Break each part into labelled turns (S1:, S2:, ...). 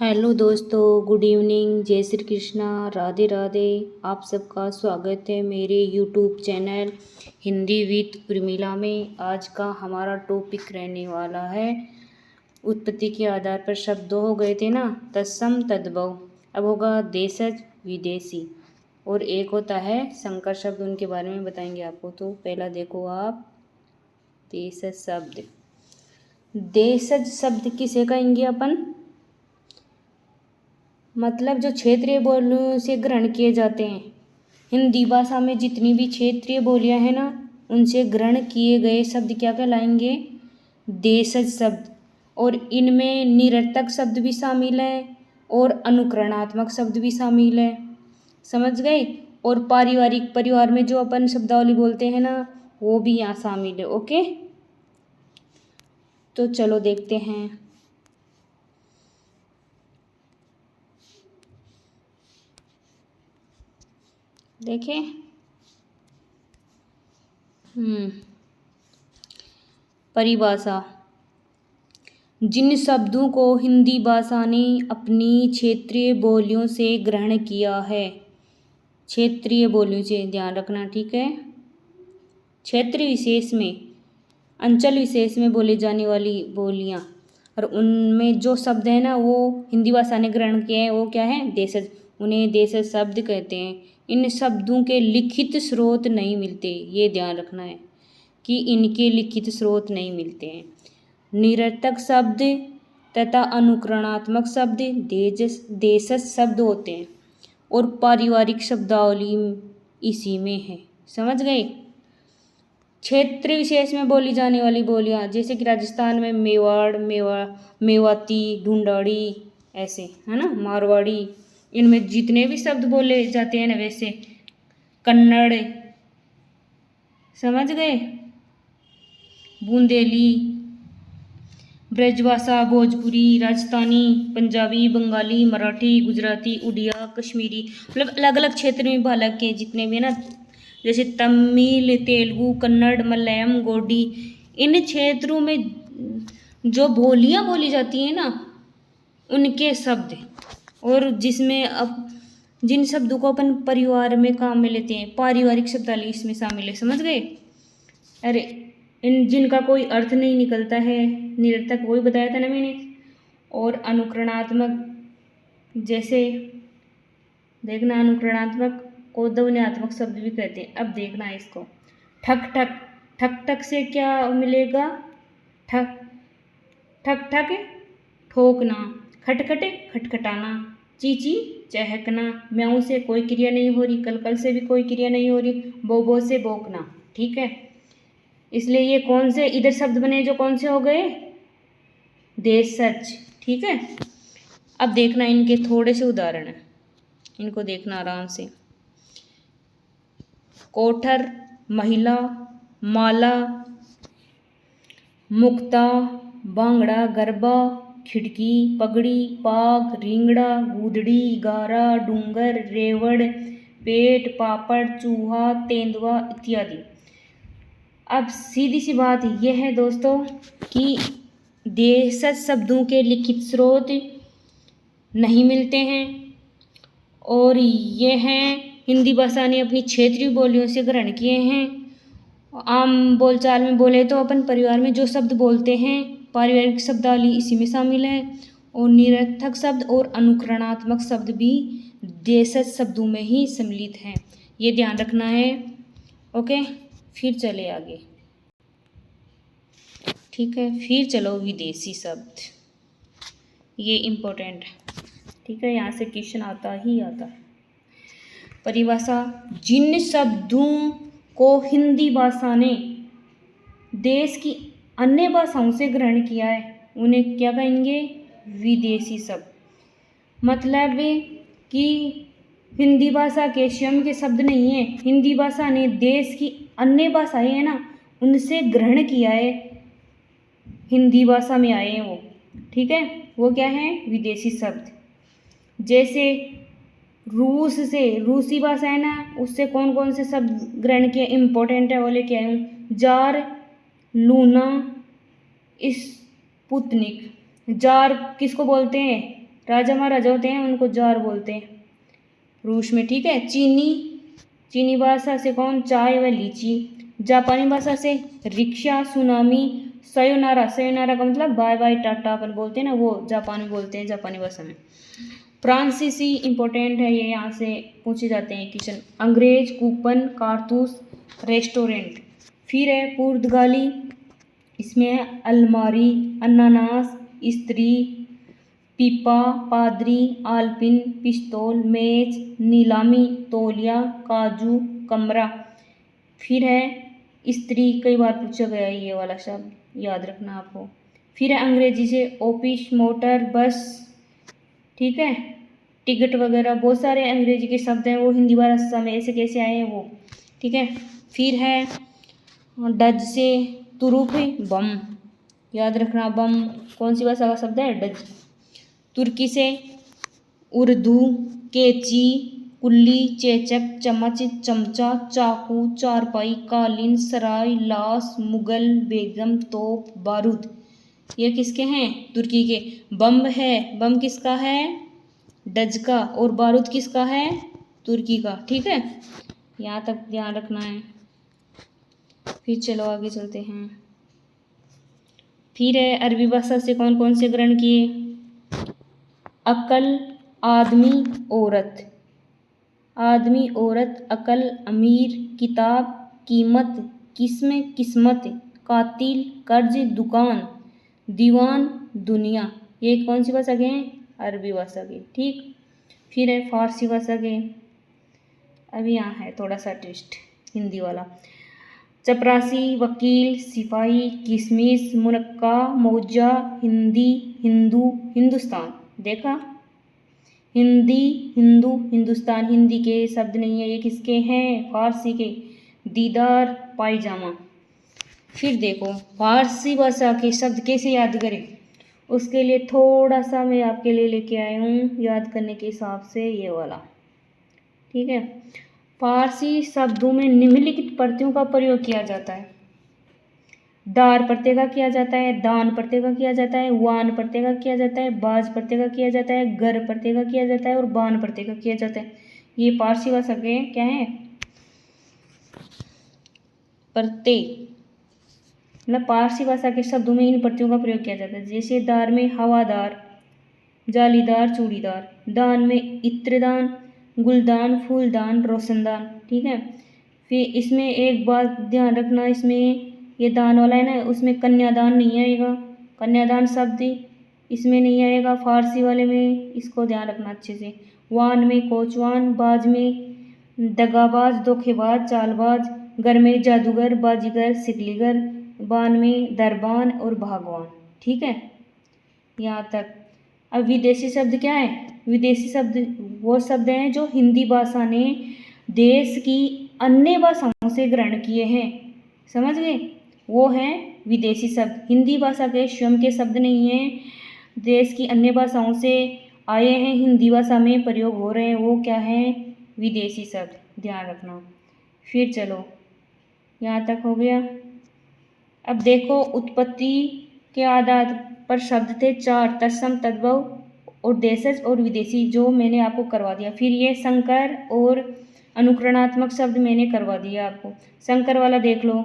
S1: Hello दोस्तों, good evening, जय श्री कृष्णा, राधे राधे। आप सबका स्वागत है मेरे YouTube channel Hindi with Urmila में। आज का हमारा टॉपिक रहने वाला है उत्पत्ति के आधार पर शब्द दो हो गए थे ना, तत्सम तद्भव। अब होगा देशज विदेशी और एक होता है संकर शब्द, उनके बारे में बताएंगे आपको। तो पहला देखो आप, देशज शब्द। देशज शब्द किसे कहेंगे अपन? मतलब जो क्षेत्रीय बोलियों से ग्रहण किए जाते हैं। हिंदी भाषा में जितनी भी क्षेत्रीय बोलियां हैं ना, उनसे ग्रहण किए गए शब्द क्या कहलाएंगे? देशज शब्द। और इनमें निरर्थक शब्द भी शामिल हैं और अनुकरणात्मक शब्द भी शामिल है। समझ गए? और पारिवारिक, परिवार में जो अपन शब्दावली बोलते हैं ना, वो भी यहाँ शामिल है। ओके, तो चलो देखते हैं। देखें, परिभाषा। जिन शब्दों को हिंदी भाषा ने अपनी क्षेत्रीय बोलियों से ग्रहण किया है, क्षेत्रीय बोलियों से ध्यान रखना, ठीक है। क्षेत्र विशेष में, अंचल विशेष में बोली जाने वाली बोलियां, और उनमें जो शब्द है ना, वो हिंदी भाषा ने ग्रहण किए हैं, वो क्या है? देशज। उन्हें देशज शब्द कहते हैं। इन शब्दों के लिखित स्रोत नहीं मिलते, ये ध्यान रखना है कि इनके लिखित स्रोत नहीं मिलते हैं। निरर्थक शब्द तथा अनुकरणात्मक शब्द देशज शब्द होते हैं और पारिवारिक शब्दावली इसी में है। समझ गए? क्षेत्र विशेष में बोली जाने वाली बोलियां, जैसे कि राजस्थान में मेवाड़, मेवाती, ढूंढाड़ी, ऐसे है ना, मारवाड़ी। इनमें जितने भी शब्द बोले जाते हैं ना, वैसे कन्नड़, समझ गए, बुंदेली, ब्रजभाषा, भोजपुरी, राजस्थानी, पंजाबी, बंगाली, मराठी, गुजराती, उड़िया, कश्मीरी, मतलब अलग अलग क्षेत्र में भालक के जितने भी है ना, जैसे तमिल, तेलुगु, कन्नड़, मलयालम, गोडी। इन क्षेत्रों में जो बोलियां बोली जाती हैं ना, उनके शब्द, और जिसमें अब जिन शब्दों को अपन परिवार में काम में लेते हैं, पारिवारिक शब्दावली इसमें शामिल है। समझ गए? अरे, इन जिनका कोई अर्थ नहीं निकलता है, निरर्थक, वही बताया था ना मैंने। और अनुकरणात्मक, जैसे देखना, अनुकरणात्मक को ध्वन्यात्मक शब्द भी कहते हैं। अब देखना है इसको। ठक ठक, ठक ठक से क्या मिलेगा? ठक ठक ठक, ठोकना। खटखटे, खटखटाना। चींची, चहकना। म्याऊं से कोई क्रिया नहीं हो रही, कलकल से भी कोई क्रिया नहीं हो रही, बोबो से भौंकना। ठीक है, इसलिए ये कौन से इधर शब्द बने, जो कौन से हो गए? देशज। ठीक है, अब देखना इनके थोड़े से उदाहरण हैं, इनको देखना आराम से। कोठर, महिला, माला, मुक्ता, बांगड़ा, गरबा, खिड़की, पगड़ी, पाग, रिंगड़ा, गूदड़ी, गारा, डूंगर, रेवड़, पेट, पापड़, चूहा, तेंदुआ इत्यादि। अब सीधी सी बात यह है दोस्तों कि देशज शब्दों के लिखित स्रोत नहीं मिलते हैं, और यह हिंदी भाषा ने अपनी क्षेत्रीय बोलियों से ग्रहण किए हैं। आम बोलचाल में बोले तो अपन परिवार में जो शब्द बोलते हैं, पारिवारिक शब्दावली इसी में शामिल है। और निरर्थक शब्द और अनुकरणात्मक शब्द भी देशज शब्दों में ही सम्मिलित हैं, ये ध्यान रखना है। ओके, फिर चले आगे। ठीक है, फिर चलो विदेशी शब्द, ये इम्पोर्टेंट है। ठीक है, यहाँ से क्वेश्चन आता ही आता है। परिभाषा। जिन शब्दों को हिंदी भाषा ने देश की अन्य भाषाओं से ग्रहण किया है, उन्हें क्या कहेंगे? विदेशी शब्द। मतलब कि हिंदी भाषा के स्वयं के शब्द नहीं है, हिंदी भाषा ने देश की अन्य भाषाएं है ना, उनसे ग्रहण किया है, हिंदी भाषा में आए हैं वो। ठीक है, वो क्या है? विदेशी शब्द। जैसे रूस से, रूसी भाषा है ना, उससे कौन कौन से शब्द ग्रहण किए, इम्पोर्टेंट है, वो लेके आए हूँ। Jar, Luna, Sputnik. जार किसको बोलते हैं? राजा महाराजा होते हैं उनको जार बोलते हैं रूस में, ठीक है। चीनी भाषा से कौन, चाय व लीची। जापानी भाषा से रिक्शा, सुनामी, सयोनारा। सयोनारा का मतलब बाय बाय टाटा अपन बोलते हैं ना, वो जापानी बोलते हैं जापानी भाषा में। फ्रांसीसी इंपॉर्टेंट है ये, यहाँ से पूछे जाते हैं क्वेश्चन। अंग्रेज, कूपन, कारतूस, रेस्टोरेंट। फिर है पुर्तगाली, इसमें है अलमारी, अनानास, स्त्री, पीपा, पादरी, आलपिन, पिस्तौल, मेज, नीलामी, तौलिया, काजू, कमरा। फिर है स्त्री, कई बार पूछा गया है ये वाला शब्द, याद रखना आपको। फिर है अंग्रेजी से ऑफिस, मोटर, बस, ठीक है, टिकट वगैरह, बहुत सारे अंग्रेजी के शब्द हैं, वो हिंदी भाषा में ऐसे कैसे आए हैं वो, ठीक है। फिर है डच से तुरुप, बम, याद रखना, बम कौन सी भाषा का शब्द है, डच। तुर्की से उर्दू, कैंची, कुल्ली, चेचक, चम्मच, चमचा, चाकू, चारपाई, कालीन, सराय, लाश, मुगल, बेगम, तोप, बारूद। ये किसके हैं, तुर्की के। बम है, बम किसका है, डच का, और बारूद किसका है, तुर्की का, ठीक है। यहाँ तक ध्यान रखना है। फिर चलो आगे चलते हैं। फिर है अरबी भाषा से कौन कौन से ग्रहण किए, अकल, आदमी, औरत। आदमी, औरत, अकल, अमीर, किताब, कीमत, किस्म, किस्मत, कातिल, कर्ज, दुकान, दीवान, दुनिया। ये कौन सी भाषा के हैं, अरबी भाषा के, ठीक। फिर है फारसी भाषा के, अभी यहाँ है थोड़ा सा ट्विस्ट हिंदी वाला। चपरासी, वकील, सिपाही, किशमिश, मुनक्का, मौजा, हिंदी, हिंदू, हिंदुस्तान। देखा, हिंदी, हिंदू, हिंदुस्तान हिंदी के शब्द नहीं है, ये किसके हैं, फारसी के। दीदार, पायजामा। फिर देखो फारसी भाषा के शब्द कैसे याद करें, उसके लिए थोड़ा सा मैं आपके लिए लेके आई हूँ याद करने के हिसाब से ये वाला, ठीक है। फारसी शब्दों में निम्नलिखित प्रत्ययों का प्रयोग किया जाता है। दार प्रत्यय का किया जाता है, दान प्रत्यय का किया जाता है, वान प्रत्यय का किया जाता है, बाज प्रत्यय का किया जाता है, गर प्रत्यय का किया जाता है और बान प्रत्यय का किया जाता है। ये पारसी भाषा के क्या है, प्रत्यय, मतलब पारसी भाषा के शब्दों में इन प्रत्ययों का प्रयोग किया जाता है। जैसे दार में हवादार, जालीदार, चूड़ीदार। दान में इत्रदान, गुलदान, फूलदान, रोशनदान, ठीक है। फिर इसमें एक बात ध्यान रखना, इसमें ये दान वाला है ना, उसमें कन्यादान नहीं आएगा, कन्यादान शब्द इसमें नहीं आएगा फारसी वाले में, इसको ध्यान रखना अच्छे से। वान में कोचवान, बाज में दगाबाज, धोखेबाज, चालबाज, गर में जादूगर, बाजीगर, सिकलीगर, बान में दरबान और भागवान, ठीक है, यहाँ तक। अब विदेशी शब्द क्या है, विदेशी शब्द वो शब्द हैं जो हिंदी भाषा ने देश की अन्य भाषाओं से ग्रहण किए हैं, समझ गए, वो हैं विदेशी शब्द। हिंदी भाषा के स्वयं के शब्द नहीं हैं, देश की अन्य भाषाओं से आए हैं, हिंदी भाषा में प्रयोग हो रहे हैं, वो क्या हैं, विदेशी शब्द, ध्यान रखना। फिर चलो यहाँ तक हो गया। अब देखो उत्पत्ति के आधार पर शब्द थे 4, तत्सम, तद्भव और देशज और विदेशी, जो मैंने आपको करवा दिया। फिर ये संकर और अनुकरणात्मक शब्द मैंने करवा दिया आपको। संकर वाला देख लो,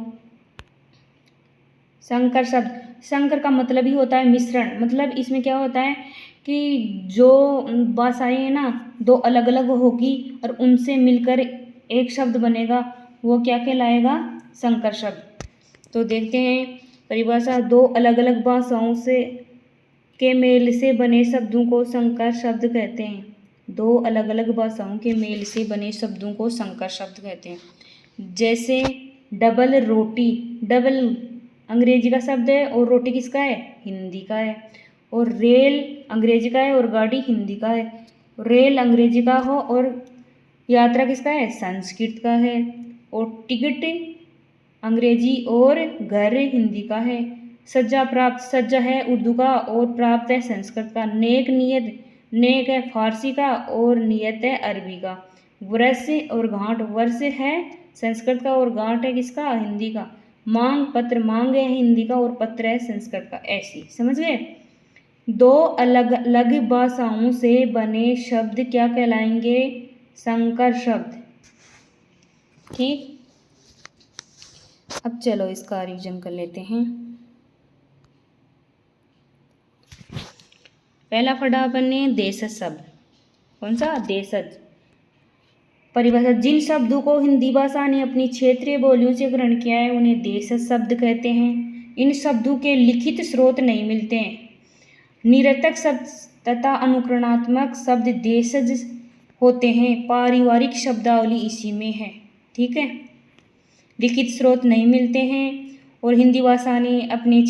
S1: संकर शब्द, संकर का मतलब ही होता है मिश्रण, मतलब इसमें क्या होता है कि जो भाषाएं हैं ना दो अलग अलग होगी और उनसे मिलकर एक शब्द बनेगा, वो क्या कहलाएगा, संकर शब्द। तो देखते हैं परिभाषा, दो अलग अलग भाषाओं से के मेल से बने शब्दों को संकर शब्द कहते हैं। दो अलग अलग भाषाओं के मेल से बने शब्दों को संकर शब्द कहते हैं। जैसे डबल रोटी, डबल अंग्रेजी का शब्द है और रोटी किसका है, हिंदी का है। और रेल अंग्रेजी का है और गाड़ी हिंदी का है। रेल अंग्रेजी का हो और यात्रा किसका है, संस्कृत का है। और टिकट अंग्रेजी और घर हिंदी का है। सज्जा प्राप्त, सज्जा है उर्दू का और प्राप्त है संस्कृत का। नेक नियत, नेक है फारसी का और नियत है अरबी का। वर्ष और गांठ, वर्ष है संस्कृत का और गांठ है किसका, हिंदी का। मांग पत्र, मांग है हिंदी का और पत्र है संस्कृत का। ऐसी समझ गए। दो अलग अलग भाषाओं से बने शब्द क्या कहलाएंगे? संकर शब्द। ठीक, अब चलो इसका रिवीजन कर लेते हैं। पहला पढ़ा अपन ने देशज शब्द। कौन सा? देशज। परिभाषा, जिन शब्दों को हिंदी भाषा ने अपनी क्षेत्रीय बोलियों से ग्रहण किया है उन्हें देशज शब्द कहते हैं। इन शब्दों के लिखित स्रोत नहीं मिलते हैं। निरर्थक शब्द तथा अनुकरणात्मक शब्द देशज होते हैं। पारिवारिक शब्दावली इसी में है। ठीक है, लिखित स्रोत नहीं मिलते हैं और हिंदी भाषा ने अपने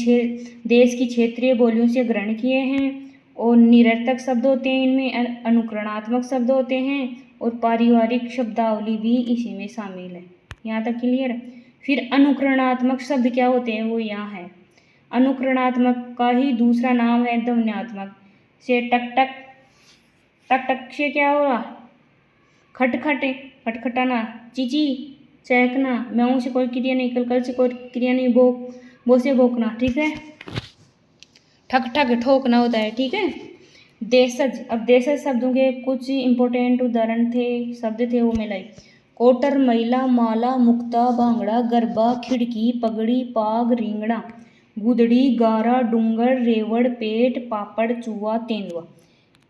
S1: देश की क्षेत्रीय बोलियों से ग्रहण किए हैं। और निरर्थक शब्द होते हैं, इनमें अनुकरणात्मक शब्द होते हैं और पारिवारिक शब्दावली भी इसी में शामिल है। यहाँ तक क्लियर है। फिर अनुकरणात्मक शब्द क्या होते हैं वो यहाँ है। अनुकरणात्मक का ही दूसरा नाम है ध्वन्यात्मक। से टक टक, टक टक से क्या होगा? खटखटे, खटखटाना। चीची, चहकना। म्याऊं से कोई क्रिया नहीं, कल से कोई क्रिया नहीं, बो से भोंकना। ठीक है, ठक ठक ठोकना होता है। ठीक है। देशज, अब देशज शब्दों के कुछ इंपॉर्टेंट उदाहरण थे, शब्द थे वो मैं लाई। कोटर, महिला, माला, मुक्ता, भांगड़ा, गरबा, खिड़की, पगड़ी, पाग, रिंगणा, गुदड़ी, गारा, डूंगर, रेवड़, पेट, पापड़, चूहा, तेंदुआ।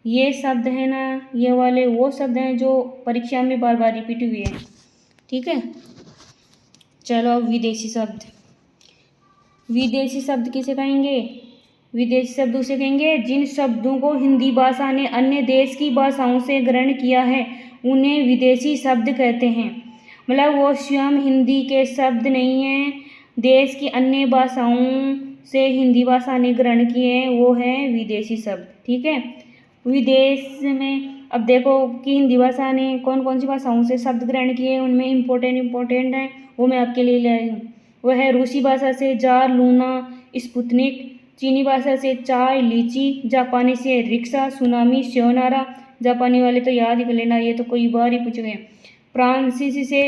S1: ये शब्द है ना, ये वाले वो शब्द हैं जो परीक्षा में बार बार रिपीट हुए हैं। ठीक है, चलो अब विदेशी शब्द। विदेशी शब्द किसे कहेंगे? विदेशी शब्द उसे कहेंगे जिन शब्दों को हिंदी भाषा ने अन्य देश की भाषाओं से ग्रहण किया है उन्हें विदेशी शब्द कहते हैं। मतलब वो स्वयं हिंदी के शब्द नहीं हैं, देश की अन्य भाषाओं से हिंदी भाषा ने ग्रहण किए हैं, वो है विदेशी शब्द। ठीक है, विदेश में अब देखो कि हिंदी भाषा ने कौन कौन सी भाषाओं से शब्द ग्रहण किए, उनमें इम्पोर्टेंट है वो मैं आपके लिए ले आई हूँ। वो है रूसी भाषा से जार, लूना, स्पुतनिक। चीनी भाषा से चाय, लीची। जापानी से रिक्शा, सुनामी, श्योनारा। जापानी वाले तो याद ही कर लेना, ये तो कई बार ही पूछ गए। फ्रांसीसी से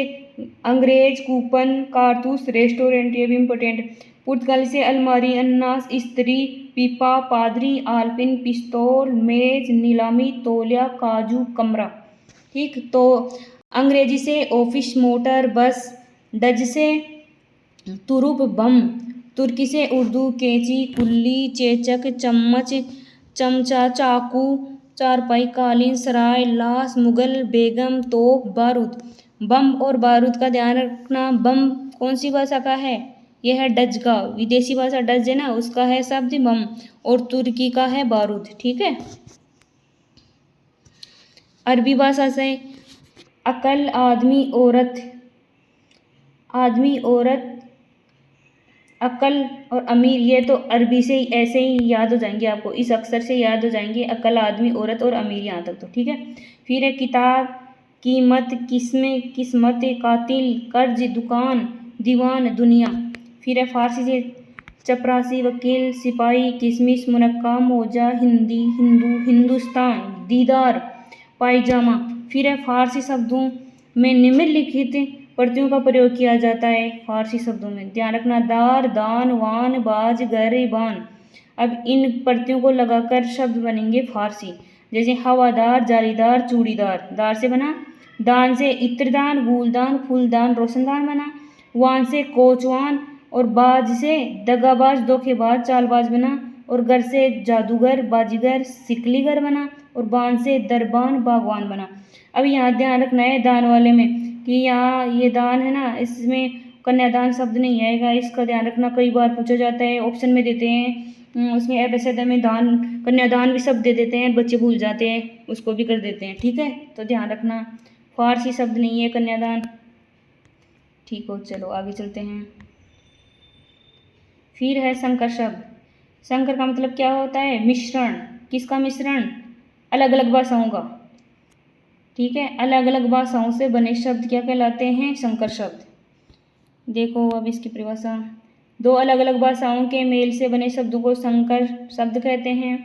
S1: अंग्रेज, कूपन, कारतूस, रेस्टोरेंट, ये भी इम्पोर्टेंट। पुर्तगाली से अलमारी, अन्नास, स्त्री, पीपा, पादरी, आलपिन, पिस्तौल, मेज, नीलामी, तौलिया, काजू, कमरा। ठीक, तो अंग्रेजी से ऑफिस, मोटर, बस। डच से तुरुप, बम। तुर्की से उर्दू, कैंची, कुल्ली, चेचक, चम्मच, चमचा, चाकू, चारपाई, कालीन, सराय, लाश, मुगल, बेगम, तोप, बारूद। बम और बारूद का ध्यान रखना। बम कौन सी भाषा का है? यह है डच का। विदेशी भाषा डच है ना, उसका है शब्द बम और तुर्की का है बारूद। ठीक है, अरबी भाषा से अकल, आदमी, औरत। आदमी, औरत, अकल और अमीर, ये तो अरबी से ही ऐसे ही याद हो जाएंगे आपको, इस अक्षर से याद हो जाएंगे। अकल, आदमी, औरत और अमीर, यहाँ तक तो ठीक है। फिर है किताब, कीमत, किस्में, किस्मत, कातिल, कर्ज, दुकान, दीवान, दुनिया। फिर है फारसी से चपरासी, वकील, सिपाही, किशमिश, मुनक्का, मोजा, हिंदी, हिंदू, हिंदुस्तान, दीदार, पायजामा। फिर है फारसी शब्दों में निम्नलिखित प्रत्ययों का प्रयोग किया जाता है। फारसी शब्दों में ध्यान रखना, दार, दान, वान, बाज, गरिबान। अब इन प्रत्ययों को लगाकर शब्द बनेंगे फारसी। जैसे हवादार, जालीदार, चूड़ीदार। दार से बना, दान से इत्रदान, गूलदान, फूलदान, रोशनदान बना। वान से कोचवान और बाज से दगाबाज, धोखेबाज, चालबाज बना। और गर से जादूगर, बाजीगर, सिकलीगर बना। और बान से दरबान, बागवान बना। अब यहाँ ध्यान रखना है दान वाले में कि यहाँ ये दान है ना, इसमें कन्यादान शब्द नहीं आएगा, इसका ध्यान रखना। कई बार पूछा जाता है, ऑप्शन में देते हैं, उसमें एबेसेदा में दान, कन्यादान भी शब्द दे देते हैं, बच्चे भूल जाते हैं, उसको भी कर देते हैं। ठीक है, तो ध्यान रखना फारसी शब्द नहीं है कन्यादान। ठीक हो, चलो आगे चलते हैं। फिर है संकर शब्द। संकर का मतलब क्या होता है? मिश्रण। किसका मिश्रण? अलग अलग भाषाओं का। ठीक है, अलग अलग भाषाओं से बने शब्द क्या कहलाते हैं? संकर शब्द। देखो अब इसकी परिभाषा, दो अलग अलग भाषाओं के मेल से बने शब्दों को संकर शब्द कहते हैं।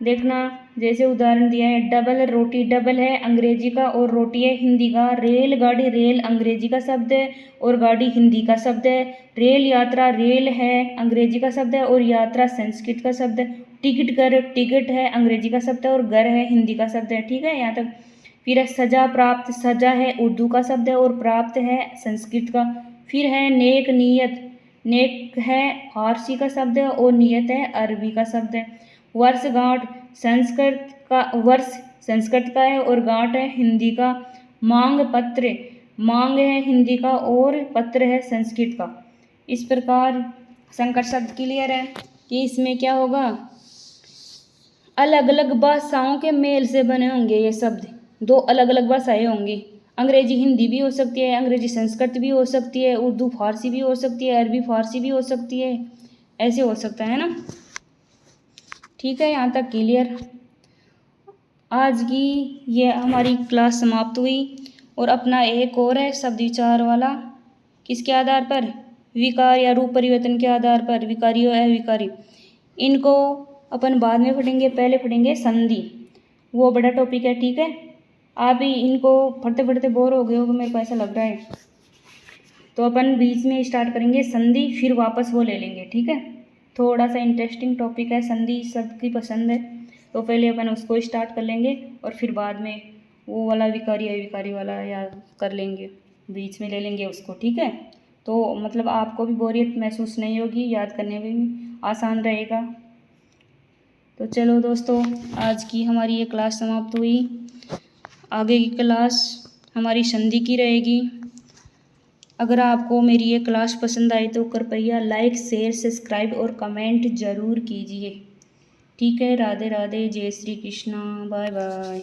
S1: देखना, जैसे उदाहरण दिया है, डबल रोटी, डबल है अंग्रेजी का और रोटी है हिंदी का। रेलगाड़ी, रेल अंग्रेजी का शब्द है और गाड़ी हिंदी का शब्द है। रेल यात्रा, रेल है अंग्रेजी का शब्द है और यात्रा संस्कृत का शब्द है। टिकट, घर, टिकट है अंग्रेजी का शब्द है और घर है हिंदी का शब्द है। ठीक है, यहाँ तक। फिर है सजा, प्राप्त, सजा है उर्दू का शब्द है और प्राप्त है संस्कृत का। फिर है नेक, नियत, नेक है फारसी का शब्द है और नियत है अरबी का शब्द है। वर्षगांठ, संस्कृत का, वर्ष संस्कृत का है और गांठ है हिंदी का। मांग पत्र, मांग है हिंदी का और पत्र है संस्कृत का। इस प्रकार संकर शब्द क्लियर है कि इसमें क्या होगा, अलग अलग भाषाओं के मेल से बने होंगे ये शब्द। दो अलग अलग भाषाएं होंगी, अंग्रेजी हिंदी भी हो सकती है, अंग्रेजी संस्कृत भी हो सकती है, उर्दू फारसी भी हो सकती है, अरबी फारसी भी हो सकती है, ऐसे हो सकता है ना। ठीक है, यहाँ तक क्लियर। आज की ये हमारी क्लास समाप्त हुई और अपना एक और है शब्द विचार वाला। किसके आधार पर, विकार या रूप परिवर्तन के आधार पर, विकारी और अविकारी। इनको अपन बाद में पढ़ेंगे, पहले पढ़ेंगे संधि, वो बड़ा टॉपिक है। ठीक है, आप ही इनको पढ़ते पढ़ते बोर हो गए हो, मेरे को ऐसा लग रहा है, तो अपन बीच में स्टार्ट करेंगे संधि, फिर वापस वो ले लेंगे। ठीक है, थोड़ा सा इंटरेस्टिंग टॉपिक है संधि, सबकी पसंद है, तो पहले अपन उसको स्टार्ट कर लेंगे और फिर बाद में वो वाला विकारी अविकारी वाला या कर लेंगे, बीच में ले लेंगे उसको। ठीक है, तो मतलब आपको भी बोरियत महसूस नहीं होगी, याद करने में भी आसान रहेगा। तो चलो दोस्तों, आज की हमारी ये क्लास समाप्त हुई। आगे की क्लास हमारी संधि की रहेगी। अगर आपको मेरी ये क्लास पसंद आई तो कृपया लाइक, शेयर, सब्सक्राइब और कमेंट ज़रूर कीजिए। ठीक है, राधे राधे, जय श्री कृष्णा, बाय बाय।